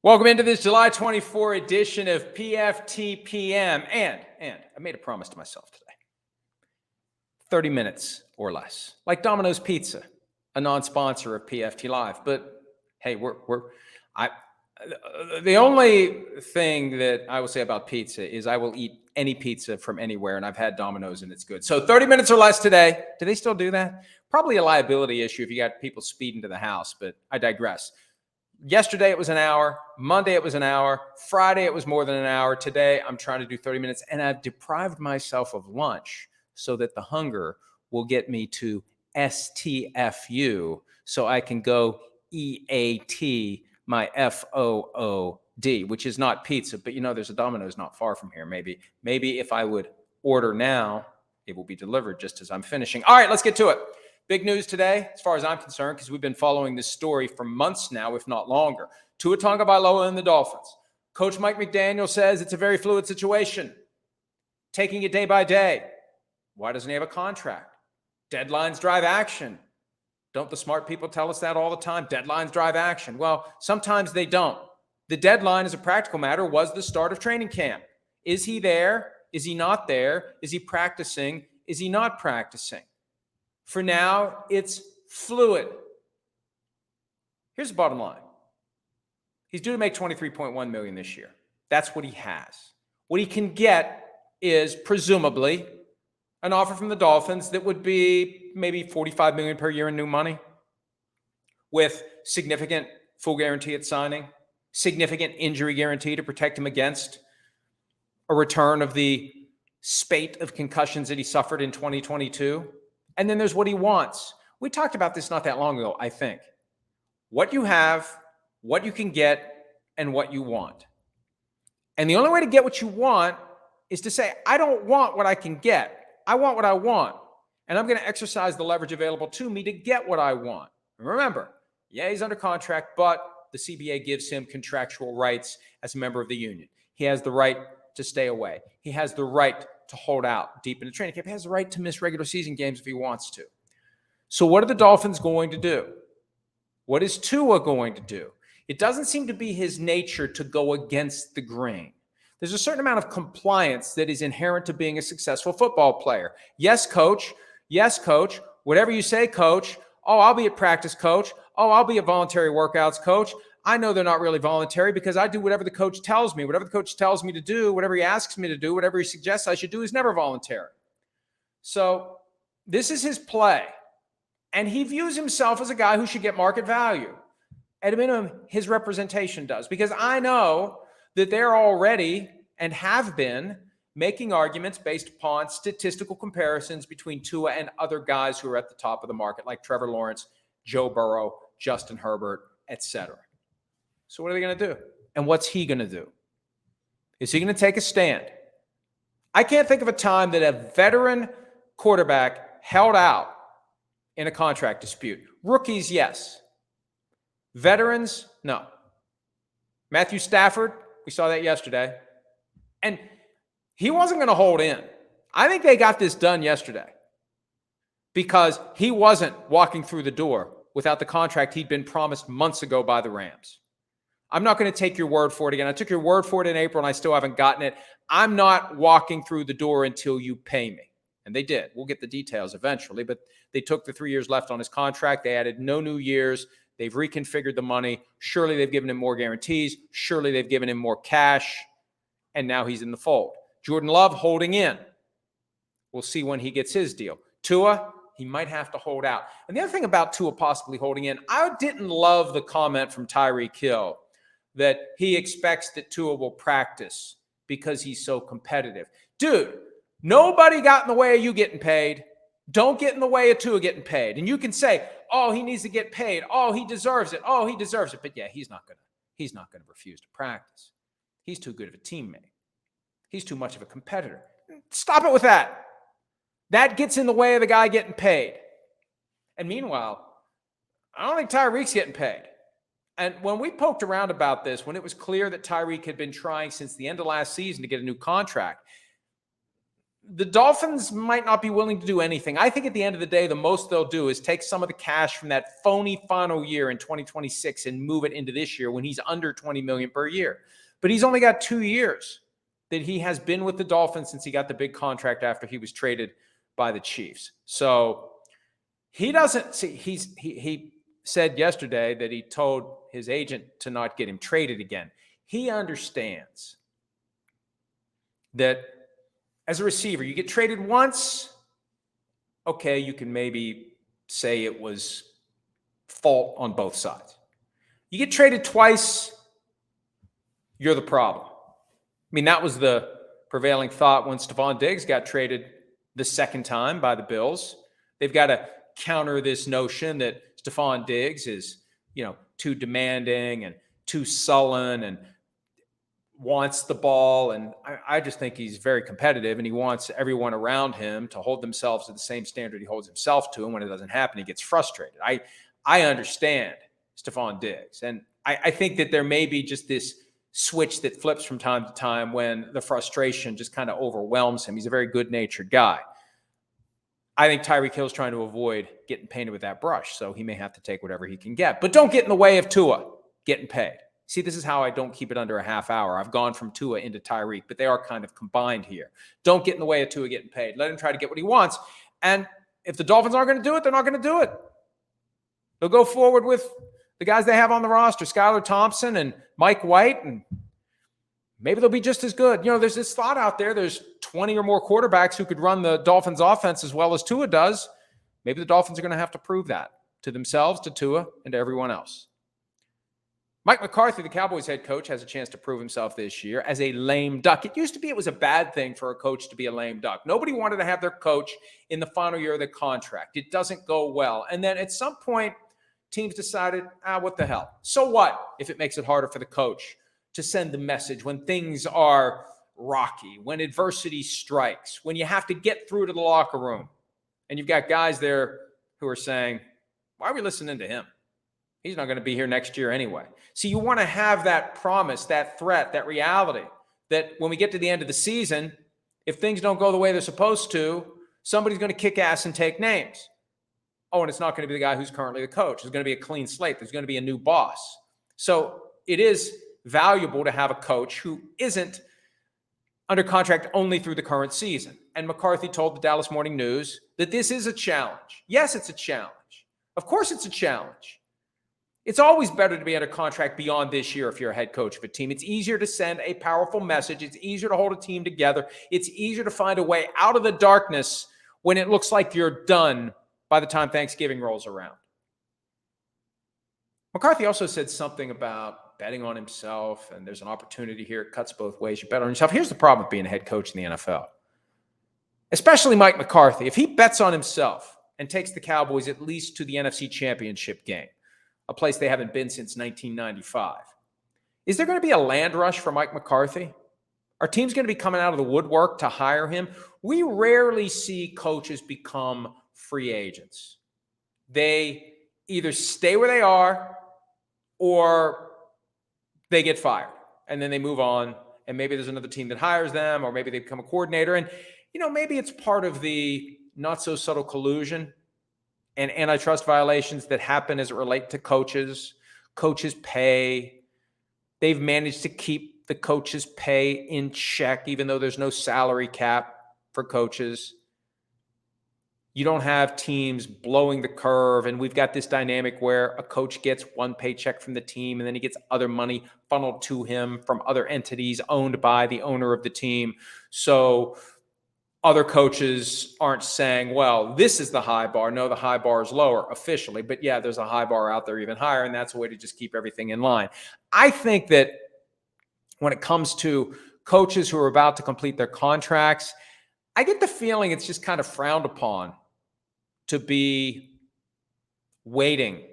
Welcome into this July 24 edition of PFT PM. And I made a promise to myself today. 30 minutes or less. Like Domino's Pizza, a non-sponsor of PFT Live. But hey, the only thing that I will say about pizza is I will eat any pizza from anywhere, and I've had Domino's and it's good. So 30 minutes or less today. Do they still do that? Probably a liability issue if you got people speeding to the house, but I digress. Yesterday, it was an hour. Monday, it was an hour. Friday, it was more than an hour. Today, I'm trying to do 30 minutes, and I've deprived myself of lunch so that the hunger will get me to STFU so I can go EAT my FOOD, which is not pizza, but you know, there's a Domino's not far from here. Maybe if I would order now, it will be delivered just as I'm finishing. All right, let's get to it. Big news today, as far as I'm concerned, because we've been following this story for months now, if not longer. Tua Tagovailoa and the Dolphins. Coach Mike McDaniel says it's a very fluid situation, taking it day by day. Why doesn't he have a contract? Deadlines drive action. Don't the smart people tell us that all the time? Deadlines drive action. Well, sometimes they don't. The deadline, as a practical matter, was the start of training camp. Is he there? Is he not there? Is he practicing? Is he not practicing? For now, it's fluid. Here's the bottom line. He's due to make $23.1 million this year. That's what he has. What he can get is presumably an offer from the Dolphins that would be maybe $45 million per year in new money, with significant full guarantee at signing, significant injury guarantee to protect him against a return of the spate of concussions that he suffered in 2022. And then there's what he wants. We talked about this not that long ago, I think. What you have, what you can get, and what you want. And the only way to get what you want is to say, I don't want what I can get. I want what I want. And I'm going to exercise the leverage available to me to get what I want. And remember, yeah, he's under contract, but the CBA gives him contractual rights as a member of the union. He has the right to stay away. He has the right to hold out deep into training camp. He has the right to miss regular season games if he wants to. So what are the Dolphins going to do? What is Tua going to do? It doesn't seem to be his nature to go against the grain. There's a certain amount of compliance that is inherent to being a successful football player. Yes, coach. Yes, coach. Whatever you say, coach. Oh, I'll be at practice, coach. Oh, I'll be at voluntary workouts, coach. I know they're not really voluntary because I do whatever the coach tells me. Whatever the coach tells me to do, whatever he asks me to do, whatever he suggests I should do is never voluntary. So this is his play. And he views himself as a guy who should get market value. At a minimum, his representation does. Because I know that they're already and have been making arguments based upon statistical comparisons between Tua and other guys who are at the top of the market, like Trevor Lawrence, Joe Burrow, Justin Herbert, etc. So what are they going to do? And what's he going to do? Is he going to take a stand? I can't think of a time that a veteran quarterback held out in a contract dispute. Rookies, yes. Veterans, no. Matthew Stafford, we saw that yesterday. And he wasn't going to hold in. I think they got this done yesterday because he wasn't walking through the door without the contract he'd been promised months ago by the Rams. I'm not going to take your word for it again. I took your word for it in April, and I still haven't gotten it. I'm not walking through the door until you pay me. And they did. We'll get the details eventually, but they took the 3 years left on his contract. They added no new years. They've reconfigured the money. Surely they've given him more guarantees. Surely they've given him more cash. And now he's in the fold. Jordan Love holding in. We'll see when he gets his deal. Tua, he might have to hold out. And the other thing about Tua possibly holding in, I didn't love the comment from Tyreek Hill that he expects that Tua will practice because he's so competitive. Dude, nobody got in the way of you getting paid. Don't get in the way of Tua getting paid. And you can say, oh, he needs to get paid. Oh, he deserves it. Oh, he deserves it. But yeah, he's not going to refuse to practice. He's too good of a teammate. He's too much of a competitor. Stop it with that. That gets in the way of the guy getting paid. And meanwhile, I don't think Tyreek's getting paid. And when we poked around about this, when it was clear that Tyreek had been trying since the end of last season to get a new contract, the Dolphins might not be willing to do anything. I think at the end of the day, the most they'll do is take some of the cash from that phony final year in 2026 and move it into this year when he's under $20 million per year. But he's only got 2 years that he has been with the Dolphins since he got the big contract after he was traded by the Chiefs. So he doesn't see, he said yesterday that he told his agent to not get him traded again. He understands that as a receiver, you get traded once, okay, you can maybe say it was fault on both sides. You get traded twice, you're the problem. I mean, that was the prevailing thought when Stephon Diggs got traded the second time by the Bills. They've got to counter this notion that Stephon Diggs is, too demanding and too sullen and wants the ball. And I just think he's very competitive, and he wants everyone around him to hold themselves to the same standard he holds himself to. And when it doesn't happen, he gets frustrated. I understand Stephon Diggs. And I think that there may be just this switch that flips from time to time when the frustration just kind of overwhelms him. He's a very good-natured guy. I think Tyreek Hill's trying to avoid getting painted with that brush, so he may have to take whatever he can get. But don't get in the way of Tua getting paid. See, this is how I don't keep it under a half hour. I've gone from Tua into Tyreek, but they are kind of combined here. Don't get in the way of Tua getting paid. Let him try to get what he wants. And if the Dolphins aren't going to do it, they're not going to do it. They'll go forward with the guys they have on the roster, Skylar Thompson and Mike White, and maybe they'll be just as good. There's this thought out there. There's 20 or more quarterbacks who could run the Dolphins offense as well as Tua does. Maybe the Dolphins are going to have to prove that to themselves, to Tua, and to everyone else. Mike McCarthy, the Cowboys head coach, has a chance to prove himself this year as a lame duck. It used to be it was a bad thing for a coach to be a lame duck. Nobody wanted to have their coach in the final year of the contract. It doesn't go well. And then at some point, teams decided, what the hell? So what if it makes it harder for the coach to send the message when things are rocky, when adversity strikes, when you have to get through to the locker room? And you've got guys there who are saying, why are we listening to him? He's not going to be here next year anyway. So you want to have that promise, that threat, that reality that when we get to the end of the season, if things don't go the way they're supposed to, somebody's going to kick ass and take names. Oh, and it's not going to be the guy who's currently the coach. There's going to be a clean slate. There's going to be a new boss. So it is valuable to have a coach who isn't under contract only through the current season. And McCarthy told the Dallas Morning News that this is a challenge. Yes, it's a challenge. Of course it's a challenge. It's always better to be under contract beyond this year if you're a head coach of a team. It's easier to send a powerful message. It's easier to hold a team together. It's easier to find a way out of the darkness when it looks like you're done by the time Thanksgiving rolls around. McCarthy also said something about betting on himself, and there's an opportunity here. It cuts both ways. You bet on yourself. Here's the problem with being a head coach in the NFL, especially Mike McCarthy. If he bets on himself and takes the Cowboys at least to the NFC Championship game, a place they haven't been since 1995, is there going to be a land rush for Mike McCarthy? Are teams going to be coming out of the woodwork to hire him? We rarely see coaches become free agents. They either stay where they are or they get fired and then they move on, and maybe there's another team that hires them, or maybe they become a coordinator. And, maybe it's part of the not so subtle collusion and antitrust violations that happen as it relate to coaches. Coaches' pay. They've managed to keep the coaches' pay in check, even though there's no salary cap for coaches. You don't have teams blowing the curve, and we've got this dynamic where a coach gets one paycheck from the team and then he gets other money funneled to him from other entities owned by the owner of the team. So other coaches aren't saying, well, this is the high bar. No, the high bar is lower officially, but yeah, there's a high bar out there even higher, and that's a way to just keep everything in line. I think that when it comes to coaches who are about to complete their contracts, I get the feeling it's just kind of frowned upon to be waiting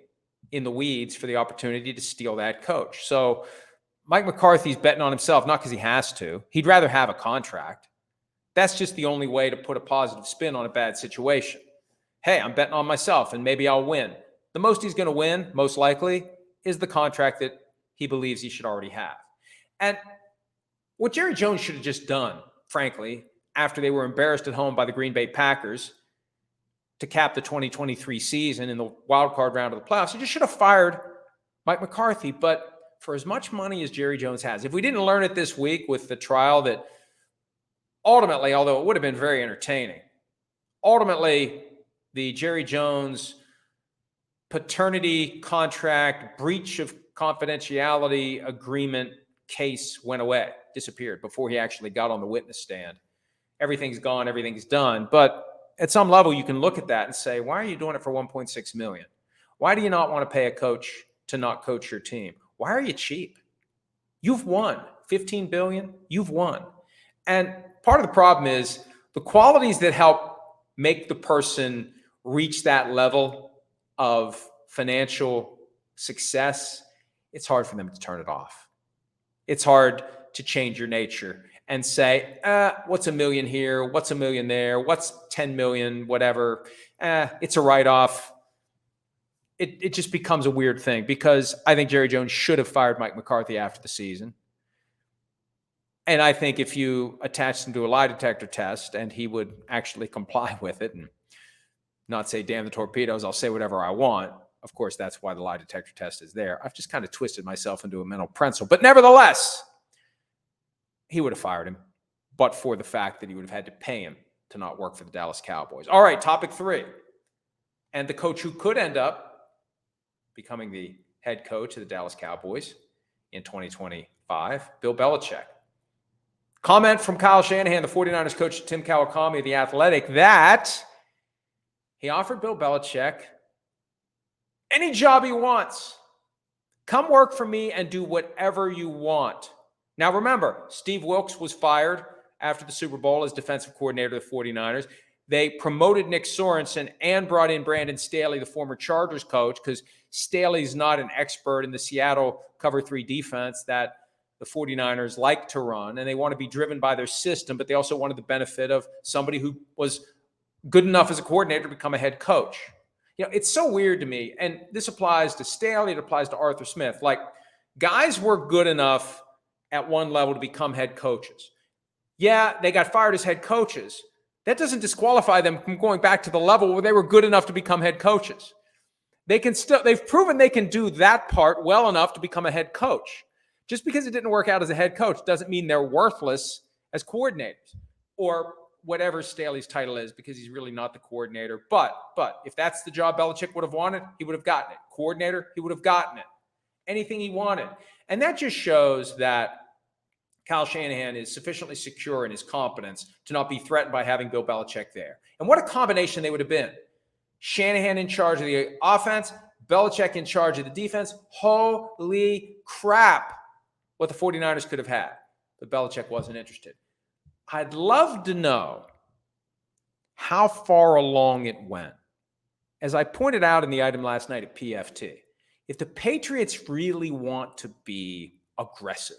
in the weeds for the opportunity to steal that coach. So Mike McCarthy's betting on himself, not because he has to. He'd rather have a contract. That's just the only way to put a positive spin on a bad situation. Hey, I'm betting on myself and maybe I'll win. The most he's going to win, most likely, is the contract that he believes he should already have. And what Jerry Jones should have just done, frankly, after they were embarrassed at home by the Green Bay Packers to cap the 2023 season in the wild card round of the playoffs. He just should have fired Mike McCarthy. But for as much money as Jerry Jones has, if we didn't learn it this week with the trial that ultimately, although it would have been very entertaining, ultimately the Jerry Jones paternity contract breach of confidentiality agreement case went away, disappeared before he actually got on the witness stand. Everything's gone, everything's done. But at some level, you can look at that and say, why are you doing it for $1.6 million? Why do you not want to pay a coach to not coach your team? Why are you cheap? You've won $15 billion. You've won. And part of the problem is the qualities that help make the person reach that level of financial success, it's hard for them to turn it off. It's hard to change your nature and say, what's $1 million here? What's $1 million there? What's 10 million? Whatever. It's a write-off. It just becomes a weird thing because I think Jerry Jones should have fired Mike McCarthy after the season. And I think if you attached him to a lie detector test and he would actually comply with it and not say, damn the torpedoes, I'll say whatever I want. Of course, that's why the lie detector test is there. I've just kind of twisted myself into a mental pretzel. But nevertheless, he would have fired him, but for the fact that he would have had to pay him to not work for the Dallas Cowboys. All right, topic 3. And the coach who could end up becoming the head coach of the Dallas Cowboys in 2025, Bill Belichick. Comment from Kyle Shanahan, the 49ers coach, Tim Kawakami of The Athletic, that he offered Bill Belichick any job he wants. Come work for me and do whatever you want. Now, remember, Steve Wilkes was fired after the Super Bowl as defensive coordinator of the 49ers. They promoted Nick Sorensen and brought in Brandon Staley, the former Chargers coach, because Staley's not an expert in the Seattle cover 3 defense that the 49ers like to run, and they want to be driven by their system, but they also wanted the benefit of somebody who was good enough as a coordinator to become a head coach. You know, it's so weird to me, and this applies to Staley, it applies to Arthur Smith. Like, guys were good enough at one level to become head coaches. Yeah, they got fired as head coaches. That doesn't disqualify them from going back to the level where they were good enough to become head coaches. They've proven they can do that part well enough to become a head coach. Just because it didn't work out as a head coach doesn't mean they're worthless as coordinators or whatever Staley's title is, because he's really not the coordinator. But if that's the job Belichick would have wanted, he would have gotten it. Coordinator, he would have gotten it. Anything he wanted. And that just shows that Kyle Shanahan is sufficiently secure in his competence to not be threatened by having Bill Belichick there. And what a combination they would have been. Shanahan in charge of the offense, Belichick in charge of the defense. Holy crap, what the 49ers could have had. But Belichick wasn't interested. I'd love to know how far along it went. As I pointed out in the item last night at PFT, if the Patriots really want to be aggressive,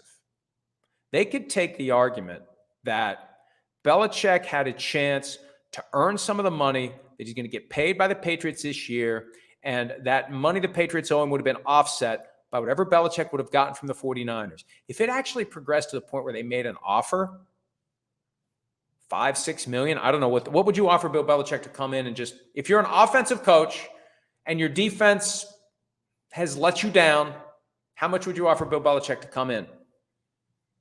they could take the argument that Belichick had a chance to earn some of the money that he's going to get paid by the Patriots this year, and that money the Patriots owe him would have been offset by whatever Belichick would have gotten from the 49ers. If it actually progressed to the point where they made an offer, $5-6 million, I don't know, what would you offer Bill Belichick to come in and just, if you're an offensive coach and your defense has let you down, how much would you offer Bill Belichick to come in?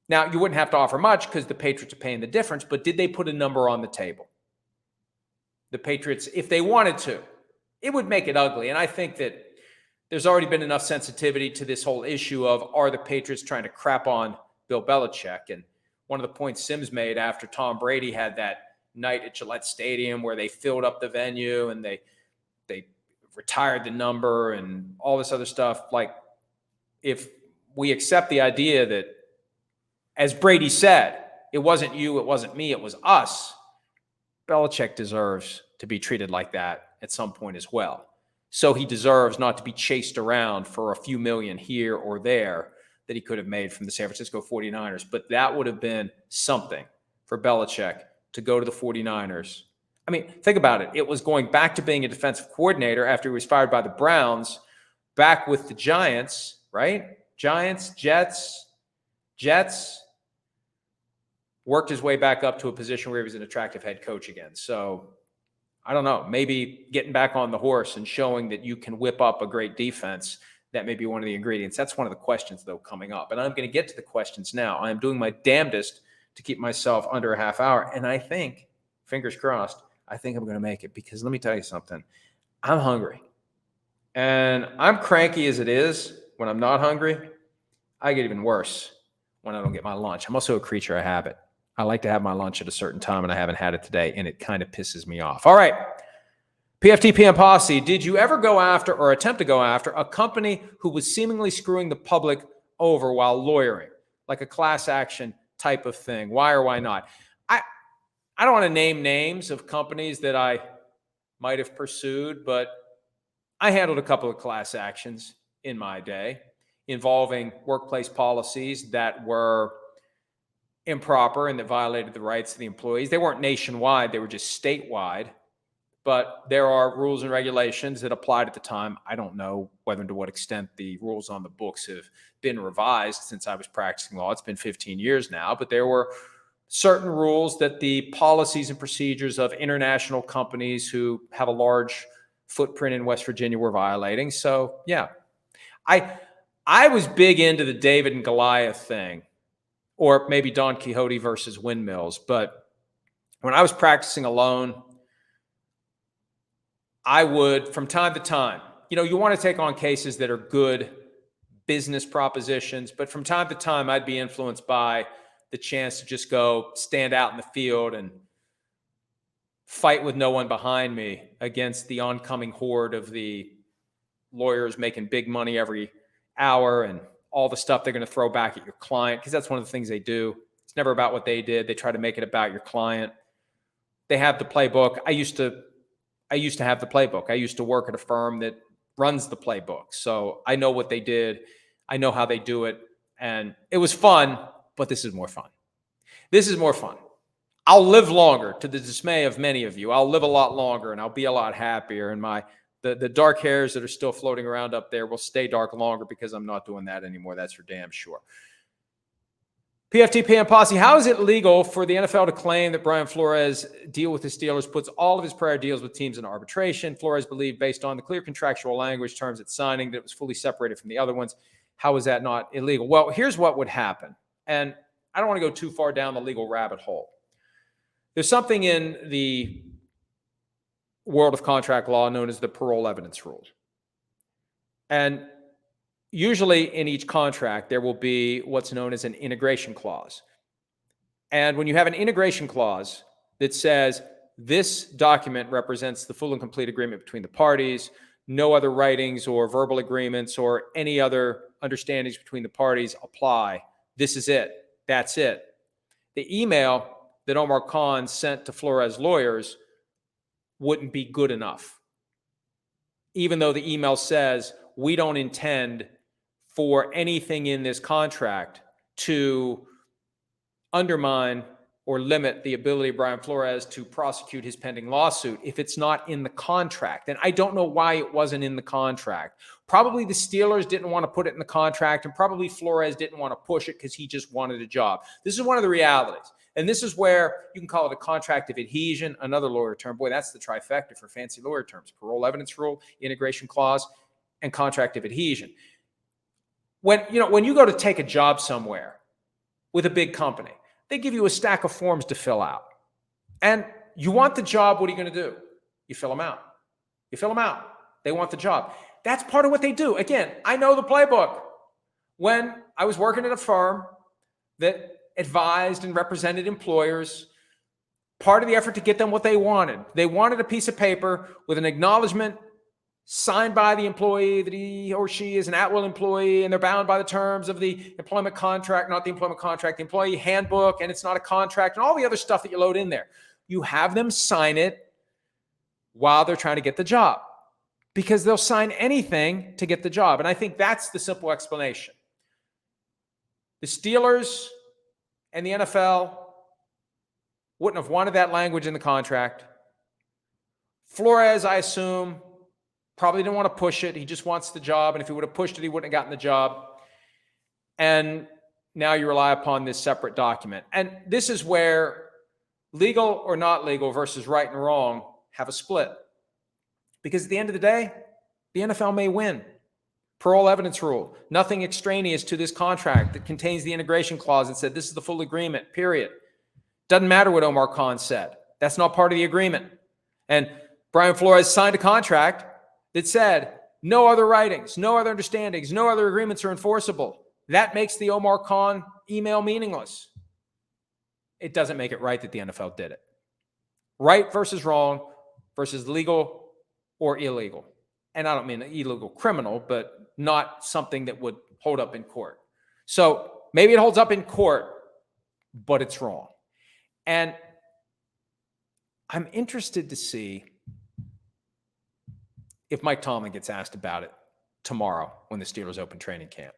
Now, you wouldn't have to offer much because the Patriots are paying the difference, but did they put a number on the table? The Patriots, if they wanted to, it would make it ugly. And I think that there's already been enough sensitivity to this whole issue of, are the Patriots trying to crap on Bill Belichick? And one of the points Sims made after Tom Brady had that night at Gillette Stadium where they filled up the venue and they retired the number and all this other stuff. Like, if we accept the idea that, as Brady said, it wasn't you, it wasn't me, it was us, Belichick deserves to be treated like that at some point as well. So he deserves not to be chased around for a few million here or there that he could have made from the San Francisco 49ers. But that would have been something for Belichick to go to the 49ers. I mean, think about it. It was going back to being a defensive coordinator after he was fired by the Browns, back with the Giants, right? Giants, Jets. worked his way back up to a position where he was an attractive head coach again. So I don't know, maybe getting back on the horse and showing that you can whip up a great defense, that may be one of the ingredients. That's one of the questions, though, coming up. And I'm going to get to the questions now. I am doing my damnedest to keep myself under a half hour. And I think, fingers crossed, I think I'm going to make it, because let me tell you something. I'm hungry. And I'm cranky as it is when I'm not hungry. I get even worse when I don't get my lunch. I'm also a creature of habit. I like to have my lunch at a certain time, and I haven't had it today, and it kind of pisses me off. All right. PFT PM Posse, did you ever go after or attempt to go after a company who was seemingly screwing the public over while lawyering, like a class action type of thing? Why or why not? I don't want to name names of companies that I might have pursued, but I handled a couple of class actions in my day involving workplace policies that were improper and that violated the rights of the employees. They weren't nationwide, they were just statewide. But there are rules and regulations that applied at the time. I don't know whether and to what extent the rules on the books have been revised since I was practicing law. It's been 15 years now, but there were certain rules that the policies and procedures of international companies who have a large footprint in West Virginia were violating. So yeah, I was big into the David and Goliath thing, or maybe Don Quixote versus windmills. But when I was practicing alone, I would, from time to time, you want to take on cases that are good business propositions, but from time to time, I'd be influenced by the chance to just go stand out in the field and fight with no one behind me against the oncoming horde of the lawyers making big money every hour and all the stuff they're going to throw back at your client, because that's one of the things they do. It's never about what they did. They try to make it about your client. They have the playbook. I used to have the playbook. I used to work at a firm that runs the playbook. So I know what they did. I know how they do it. And it was fun, but this is more fun. This is more fun. I'll live longer, to the dismay of many of you. I'll live a lot longer and I'll be a lot happier. And the dark hairs that are still floating around up there will stay dark longer, because I'm not doing that anymore. That's for damn sure. PFTPM Posse, how is it legal for the NFL to claim that Brian Flores' deal with the Steelers puts all of his prior deals with teams in arbitration? Flores believed, based on the clear contractual language terms at signing, that it was fully separated from the other ones. How is that not illegal? Well, here's what would happen. And I don't want to go too far down the legal rabbit hole. There's something in the world of contract law known as the parole evidence rule. And usually in each contract, there will be what's known as an integration clause. And when you have an integration clause that says this document represents the full and complete agreement between the parties, no other writings or verbal agreements or any other understandings between the parties apply, this is it, that's it. The email that Omar Khan sent to Flores' lawyers wouldn't be good enough, even though the email says we don't intend for anything in this contract to undermine or limit the ability of Brian Flores to prosecute his pending lawsuit if it's not in the contract. And I don't know why it wasn't in the contract. Probably the Steelers didn't want to put it in the contract, and probably Flores didn't want to push it because he just wanted a job. This is one of the realities. And this is where you can call it a contract of adhesion, another lawyer term. Boy, that's the trifecta for fancy lawyer terms: parole evidence rule, integration clause, and contract of adhesion. When you go to take a job somewhere with a big company, they give you a stack of forms to fill out. And you want the job, what are you going to do? You fill them out. You fill them out. They want the job. That's part of what they do. Again, I know the playbook. When I was working at a firm that advised and represented employers, part of the effort to get them what they wanted a piece of paper with an acknowledgement signed by the employee that he or she is an at-will employee, and they're bound by the terms of the employment contract, not the employment contract, the employee handbook, and it's not a contract, and all the other stuff that you load in there. You have them sign it while they're trying to get the job, because they'll sign anything to get the job. And I think that's the simple explanation. The Steelers and the NFL wouldn't have wanted that language in the contract. Flores, I assume, probably didn't want to push it. He just wants the job. And if he would have pushed it, he wouldn't have gotten the job. And now you rely upon this separate document. And this is where legal or not legal versus right and wrong have a split. Because at the end of the day, the NFL may win. Parole evidence rule, nothing extraneous to this contract that contains the integration clause that said this is the full agreement, period. Doesn't matter what Omar Khan said. That's not part of the agreement. And Brian Flores signed a contract that said no other writings, no other understandings, no other agreements are enforceable. That makes the Omar Khan email meaningless. It doesn't make it right that the NFL did it. Right versus wrong versus legal or illegal. And I don't mean illegal criminal, but not something that would hold up in court. So maybe it holds up in court, but it's wrong. And I'm interested to see if Mike Tomlin gets asked about it tomorrow when the Steelers open training camp.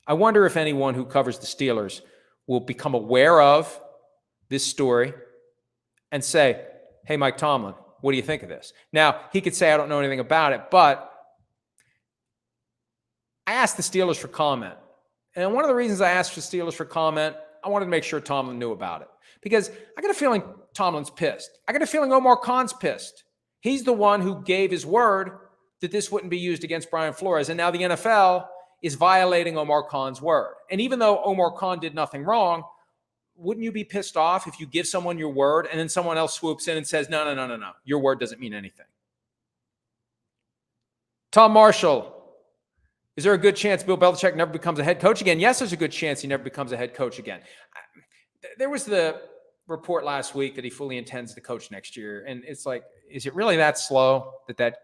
I wonder if anyone who covers the Steelers will become aware of this story and say, hey, Mike Tomlin, what do you think of this? Now, he could say, I don't know anything about it, but I asked the Steelers for comment. And one of the reasons I asked the Steelers for comment, I wanted to make sure Tomlin knew about it. Because I got a feeling Tomlin's pissed. I got a feeling Omar Khan's pissed. He's the one who gave his word that this wouldn't be used against Brian Flores. And now the NFL is violating Omar Khan's word. And even though Omar Khan did nothing wrong, wouldn't you be pissed off if you give someone your word and then someone else swoops in and says, no, your word doesn't mean anything? Tom Marshall, is there a good chance Bill Belichick never becomes a head coach again? Yes, there's a good chance he never becomes a head coach again. There was the report last week that he fully intends to coach next year. And it's like, is it really that slow that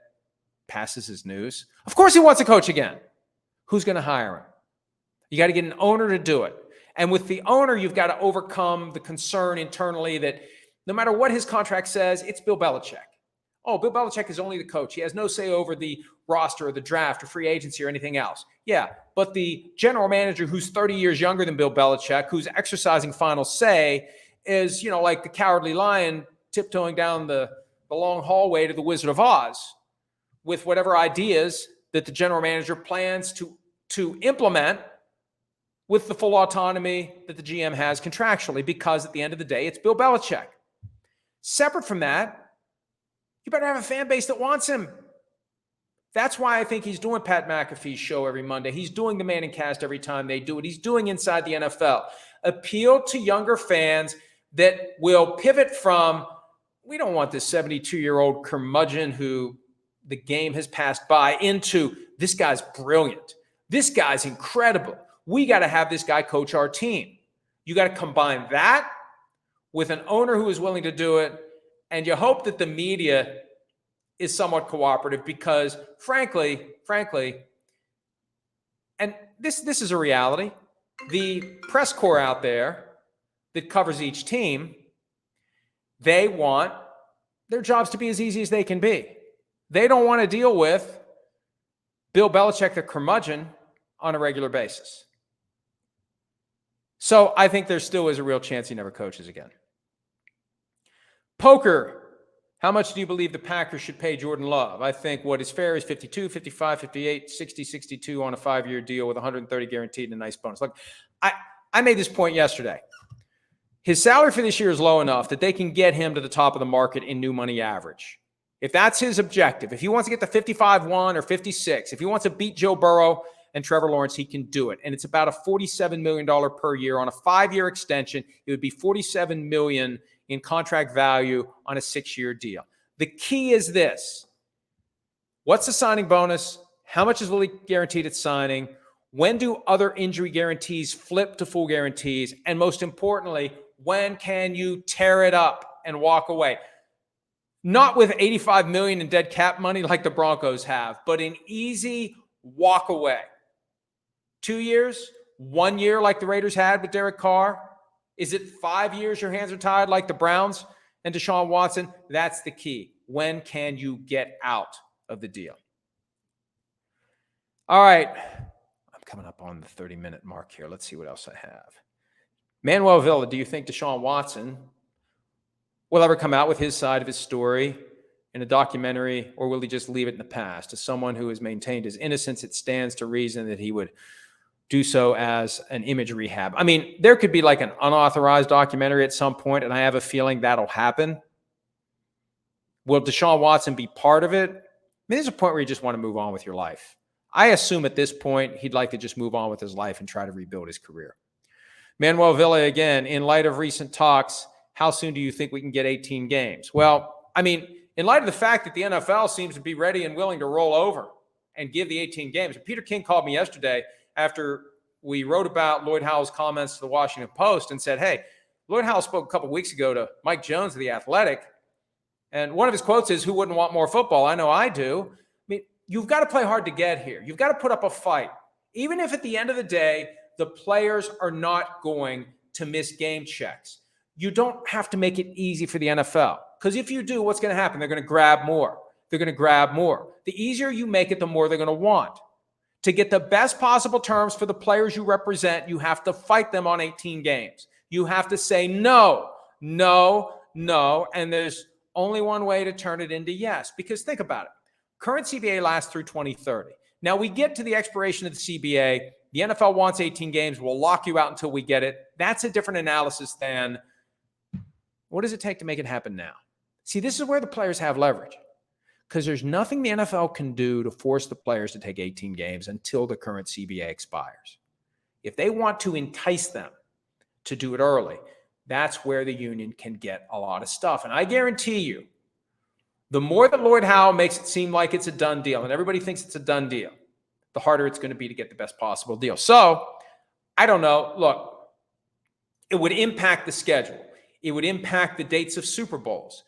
passes as news? Of course he wants to coach again. Who's going to hire him? You got to get an owner to do it. And with the owner, you've got to overcome the concern internally that no matter what his contract says, it's Bill Belichick. Oh, Bill Belichick is only the coach. He has no say over the roster or the draft or free agency or anything else. Yeah, but the general manager who's 30 years younger than Bill Belichick, who's exercising final say, is, like the Cowardly Lion tiptoeing down the long hallway to the Wizard of Oz with whatever ideas that the general manager plans to implement with the full autonomy that the GM has contractually, because at the end of the day, it's Bill Belichick. Separate from that, you better have a fan base that wants him. That's why I think he's doing Pat McAfee's show every Monday. He's doing the Manning Cast every time they do it. He's doing Inside the NFL. Appeal to younger fans that will pivot from, we don't want this 72-year-old curmudgeon who the game has passed by, into, this guy's brilliant. This guy's incredible. We got to have this guy coach our team. You got to combine that with an owner who is willing to do it, and you hope that the media is somewhat cooperative, because frankly, and this is a reality, the press corps out there that covers each team, they want their jobs to be as easy as they can be. They don't want to deal with Bill Belichick, the curmudgeon, on a regular basis. So I think there still is a real chance he never coaches again. Poker. How much do you believe the Packers should pay Jordan Love? I think what is fair is 52, 55, 58, 60, 62 on a 5-year deal with 130 guaranteed and a nice bonus. Look, I made this point yesterday. His salary for this year is low enough that they can get him to the top of the market in new money average. If that's his objective, if he wants to get the 55-1 or 56, if he wants to beat Joe Burrow and Trevor Lawrence, he can do it. And it's about a $47 million per year. On a 5-year extension, it would be $47 million in contract value on a 6-year deal. The key is this. What's the signing bonus? How much is Willie guaranteed at signing? When do other injury guarantees flip to full guarantees? And most importantly, when can you tear it up and walk away? Not with $85 million in dead cap money like the Broncos have, but an easy walk away. 2 years? 1 year like the Raiders had with Derek Carr? Is it 5 years your hands are tied like the Browns and Deshaun Watson? That's the key. When can you get out of the deal? All right. I'm coming up on the 30-minute mark here. Let's see what else I have. Manuel Villa, do you think Deshaun Watson will ever come out with his side of his story in a documentary, or will he just leave it in the past? As someone who has maintained his innocence, it stands to reason that he would do so as an image rehab. I mean, there could be like an unauthorized documentary at some point, and I have a feeling that'll happen. Will Deshaun Watson be part of it? I mean, there's a point where you just want to move on with your life. I assume at this point, he'd like to just move on with his life and try to rebuild his career. Manuel Villa, again, in light of recent talks, how soon do you think we can get 18 games? Well, I mean, in light of the fact that the NFL seems to be ready and willing to roll over and give the 18 games. Peter King called me yesterday after we wrote about Lloyd Howell's comments to the Washington Post and said, hey, Lloyd Howell spoke a couple of weeks ago to Mike Jones of The Athletic, and one of his quotes is, who wouldn't want more football? I know I do. I mean, you've got to play hard to get here. You've got to put up a fight. Even if at the end of the day, the players are not going to miss game checks. You don't have to make it easy for the NFL. Because if you do, what's going to happen? They're going to grab more. They're going to grab more. The easier you make it, the more they're going to want. To get the best possible terms for the players you represent, you have to fight them on 18 games. You have to say no, no, no, and there's only one way to turn it into yes. Because think about it. Current CBA lasts through 2030. Now we get to the expiration of the CBA. The NFL wants 18 games. We'll lock you out until we get it. That's a different analysis than what does it take to make it happen now? See, this is where the players have leverage because there's nothing the NFL can do to force the players to take 18 games until the current CBA expires. If they want to entice them to do it early, that's where the union can get a lot of stuff. And I guarantee you, the more that Lloyd Howell makes it seem like it's a done deal and everybody thinks it's a done deal, the harder it's going to be to get the best possible deal. So, I don't know. Look, it would impact the schedule. It would impact the dates of Super Bowls.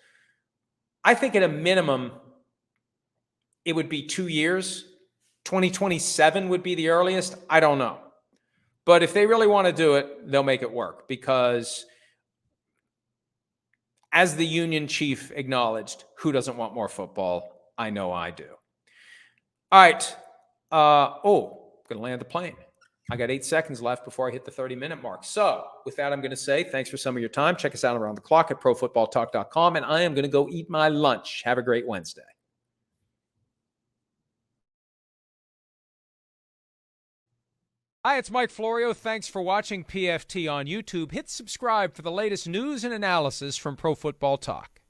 I think at a minimum, it would be 2 years. 2027 would be the earliest. I don't know. But if they really want to do it, they'll make it work because as the union chief acknowledged, who doesn't want more football? I know I do. All right. Going to land the plane. I got 8 seconds left before I hit the 30-minute mark. So with that, I'm going to say thanks for some of your time. Check us out around the clock at profootballtalk.com, and I am going to go eat my lunch. Have a great Wednesday. Hi, it's Mike Florio. Thanks for watching PFT on YouTube. Hit subscribe for the latest news and analysis from Pro Football Talk.